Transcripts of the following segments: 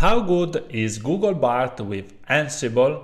How good is Google Bart with Ansible?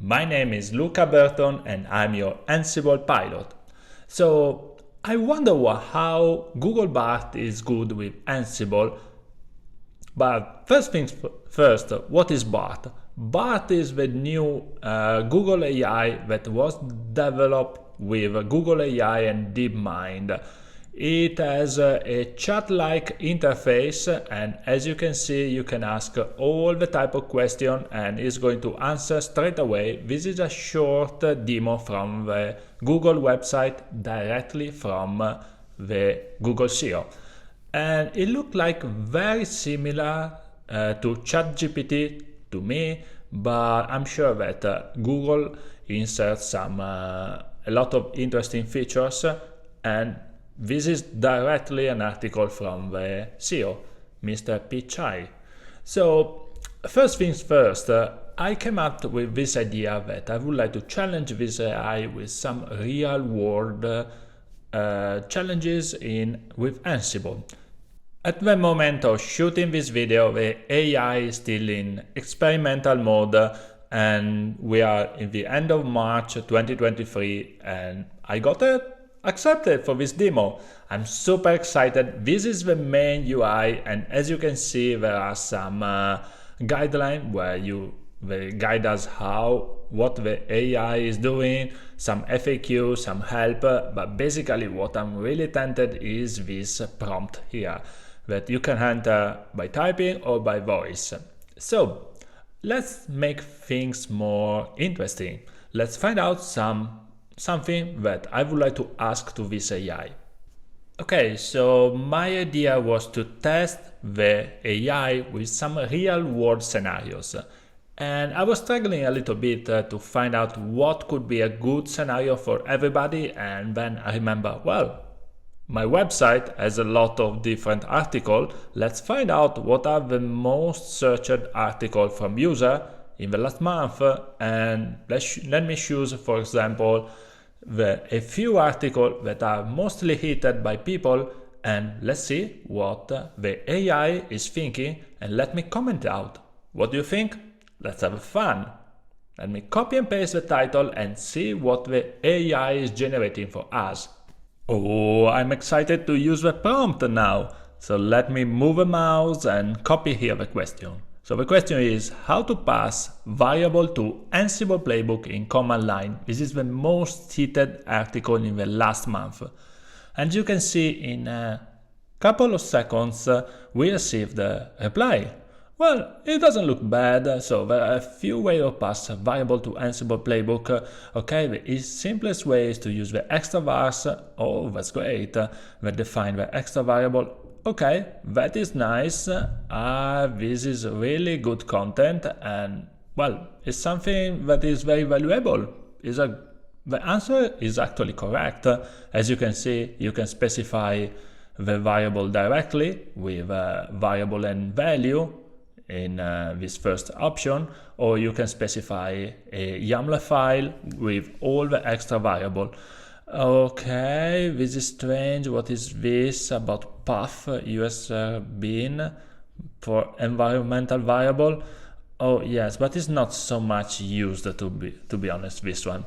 My name is Luca Burton and I'm your Ansible pilot. So I wonder how Google Bart is good with Ansible. But first things first, what is Bart? Bart is the new Google AI that was developed with Google AI and DeepMind. It has a chat-like interface, and as you can see, you can ask all the type of question and it's going to answer straight away. This is a short demo from the Google website directly from the Google SEO. And it looked like very similar to ChatGPT to me, but I'm sure that Google inserts a lot of interesting features, and this is directly an article from the CEO, Mr. Pichai. So first things first, I came up with this idea that I would like to challenge this AI with some real world challenges with Ansible. At the moment of shooting this video, the AI is still in experimental mode and we are in the end of March 2023 and I got accepted for this demo. I'm super excited. This is the main UI and as you can see there are some guidelines where they guide us what the AI is doing, some FAQ, some help, but basically what I'm really tempted is this prompt here that you can enter by typing or by voice. So let's make things more interesting. Let's find out something that I would like to ask to this AI. Okay, so my idea was to test the AI with some real world scenarios. And I was struggling a little bit to find out what could be a good scenario for everybody. And then I remember, well, my website has a lot of different articles. Let's find out what are the most searched articles from user in the last month. And let me choose, for example, a few articles that are mostly hit by people. And let's see what the AI is thinking. And let me comment out. What do you think? Let's have fun. Let me copy and paste the title and see what the AI is generating for us. Oh, I'm excited to use the prompt now. So let me move the mouse and copy here the question. So the question is how to pass variable to Ansible playbook in command line. This is the most cited article in the last month. And you can see in a couple of seconds we received the reply. Well, it doesn't look bad, so there are a few ways to pass a variable to Ansible playbook. Okay, the simplest way is to use the extra vars. Oh, that's great. We define the extra variable. Okay, that is nice. This is really good content and, well, it's something that is very valuable. The answer is actually correct. As you can see, you can specify the variable directly with variable and value in this first option, or you can specify a YAML file with all the extra variable. Okay, this is strange. What is this about path US bin for environmental variable? Oh yes, but it's not so much used to be honest, this one.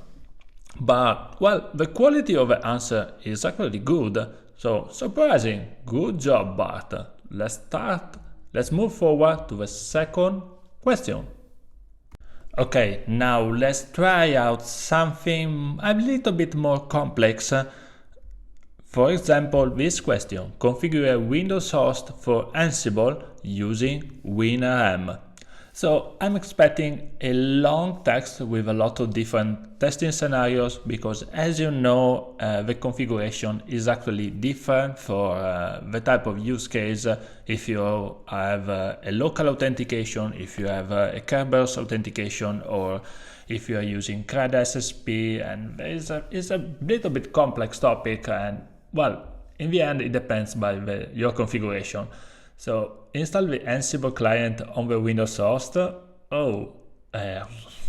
But well, the quality of the answer is actually good. So surprising. Good job, Bart. Let's move forward to the second question. Okay, now let's try out something a little bit more complex. For example, this question: configure a Windows host for Ansible using WinRM. So I'm expecting a long text with a lot of different testing scenarios because, as you know, the configuration is actually different for the type of use case. If you have a local authentication, if you have a Kerberos authentication, or if you are using CRUD SSP, and it's a little bit complex topic. And well, in the end, it depends by your configuration. So install the Ansible client on the Windows host.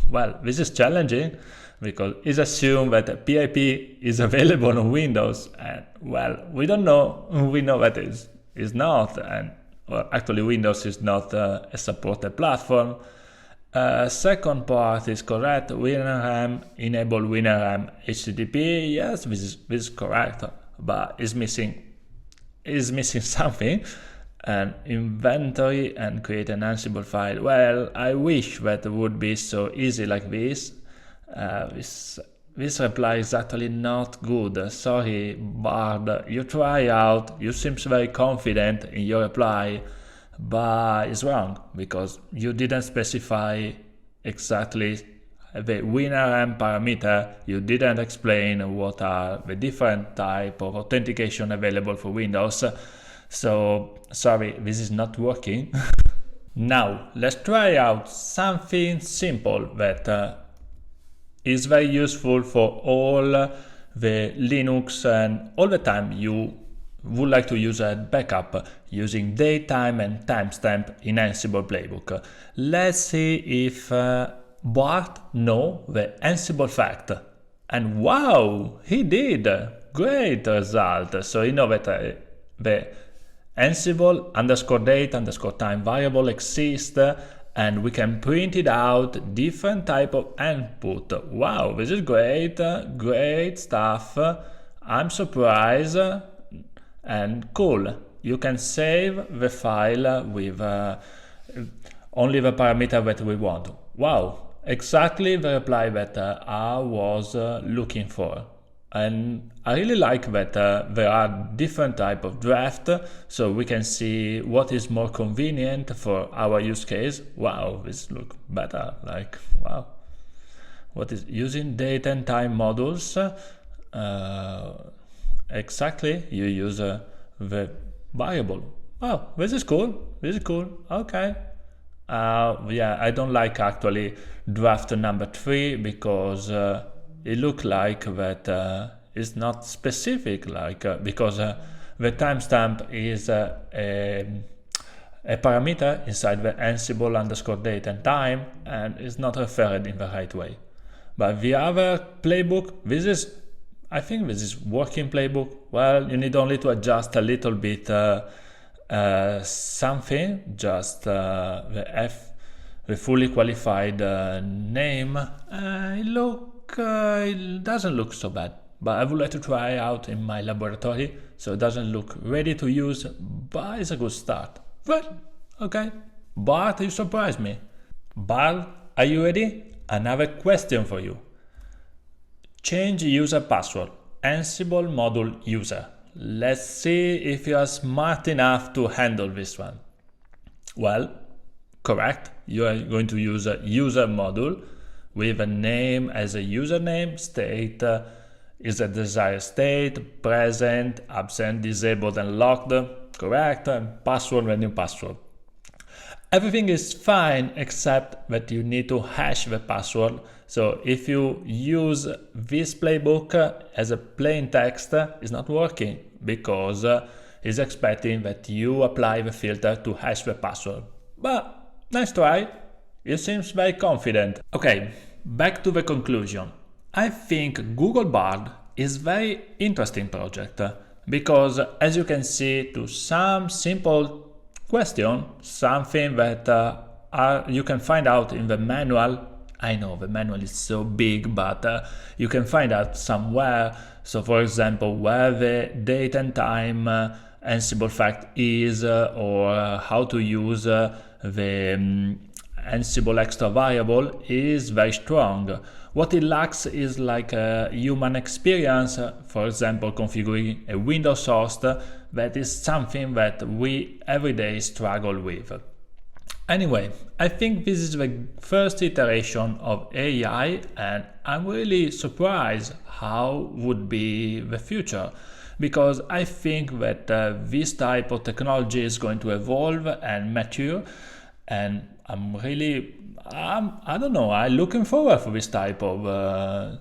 Well, this is challenging because it's assumed that PIP is available on Windows, and well, we don't know. We know that it's not, and Well, actually, Windows is not a supported platform. Second part is correct. WinRAM, enable WinRAM HTTP. Yes, this is correct, but it's missing something. An inventory and create an Ansible file. Well, I wish that it would be so easy like this. This reply is actually not good. Sorry, Bard. You try out. You seem very confident in your reply, but it's wrong because you didn't specify exactly the WinRM parameter. You didn't explain what are the different type of authentication available for Windows. So sorry, this is not working. Now let's try out something simple that is very useful for all the Linux and all the time you would like to use a backup using datetime and timestamp in Ansible playbook. Let's see if Bart know the Ansible fact. And wow, he did! Great result! So you know that the Ansible _date_time variable exists, and we can print it out different type of input. Wow, this is great stuff. I'm surprised and cool. You can save the file with only the parameter that we want. Wow, exactly the reply that I was looking for. And I really like that there are different type of draft, so we can see what is more convenient for our use case. Wow, this looks better. Like, wow. What is using date and time modules? Exactly, you use the variable. Wow, this is cool. Okay. Yeah, I don't like actually draft number 3 because it looks like that it's not specific, like because the timestamp is a parameter inside the Ansible _date and time, and it's not referred in the right way. But the other playbook, I think this is working playbook. Well, you need only to adjust a little bit something, just the fully qualified name. It doesn't look so bad, but I would like to try out in my laboratory, so it doesn't look ready to use, but it's a good start. Well, okay. Bart, you surprised me. Bart, are you ready? Another question for you. Change user password, Ansible module user. Let's see if you are smart enough to handle this one. Well, correct. You are going to use a user module with a name as a username, state is a desired state, present, absent, disabled, and locked, correct, and password, a new password. Everything is fine except that you need to hash the password. So if you use this playbook as a plain text, it's not working because it's expecting that you apply the filter to hash the password. But nice try. You seem very confident. Okay, back to the conclusion. I think Google Bard is very interesting project because, as you can see, to some simple question, something that you can find out in the manual. I know the manual is so big, but you can find out somewhere. So, for example, where the date and time Ansible fact is, or how to use the Ansible extra variable is very strong. What it lacks is like a human experience, for example, configuring a Windows host. That is something that we every day struggle with. Anyway, I think this is the first iteration of AI, and I'm really surprised how would be the future, because I think that this type of technology is going to evolve and mature, and I'm looking forward for this type of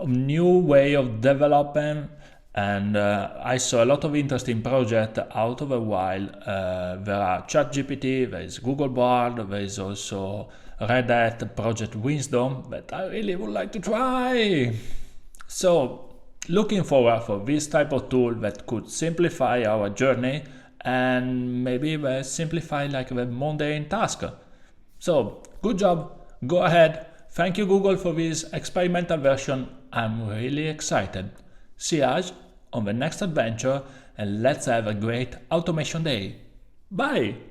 new way of development. And I saw a lot of interesting projects out of a while. There are ChatGPT, there is Google Bard, there is also Red Hat Project Wisdom that I really would like to try. So looking forward for this type of tool that could simplify our journey and maybe we simplify like the mundane task. So good job, go ahead. Thank you Google for this experimental version. I'm really excited. See us on the next adventure, and let's have a great automation day. Bye!